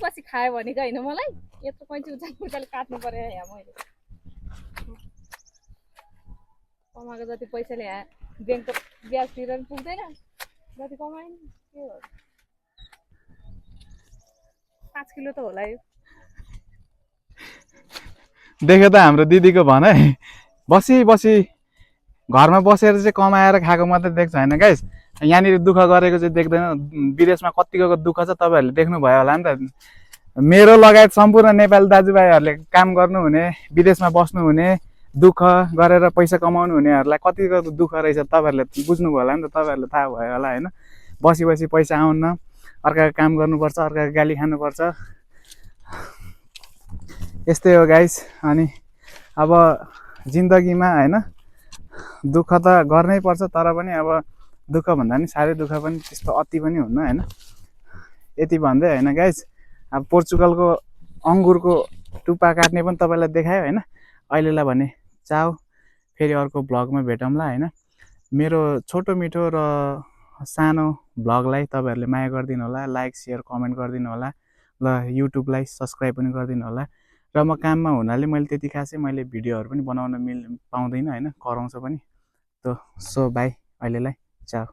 पछि खायो भनेको होइन मलाई यत्रो कैँची उचाले काट्नु पर्यो यहाँ मैले कमाएको जति पैसाले यहाँ ब्याङ्कको ब्याज तिरेर पुग्दैन जति कमाएँ नि के हो 5 किलो त होला यो देख्यो त हाम्रो दिदीको भनाइ बसी घरमा बसेर चाहिँ कमाएर खाएको मात्रै देख्छ हैन गाइस यहाँनिर दुःख गरेको चाहिँ देख्दैन विदेशमा कतिको दुःख छ तपाईहरुले देख्नु भयो होला नि त मेरो लगायत सम्पूर्ण नेपाली दाजुभाइहरुले काम गर्नुहुने विदेशमा बस्नुहुने दुःख गरेर पैसा कमाउनु हुनेहरुलाई कतिको दुःख रहेछ तपाईहरुले बुझ्नु भयो होला नि त तपाईहरुले थाहा भयो होला हैन बसी पैसा आउन अर्काको काम गर्नुपर्छ अर्काको गाली खानुपर्छ यस्तै हो गाइस अनि अब जिन्दगीमा हैन दुःख त गर्नै पर्छ तर पनि अब दुःख भन्दा नि साह्रै दुःख पनि त्यस्तो अति पनि हुन्न हैन यति भन्दै हैन गाइस अब पोर्चुगलको अंगुरको टुप्पा काट्ने पनि तपाईलाई देखायो हैन अहिलेलाई भने चाउ फेरि अर्को भ्लगमा भेटौँला हैन मेरो छोटो मिठो र सानो भ्लगलाई तपाईहरुले माया गर्दिनु होला लाइक शेयर कमेन्ट गर्दिनु होला ल युट्युबलाई सब्स्क्राइब पनि गर्दिनु होला र म काममा हुनाले मैले त्यति खासै मैले भिडियोहरु पनि बनाउन पाउँदैन हैन कराउँछ पनि सो बाइ अहिलेलाई चाउ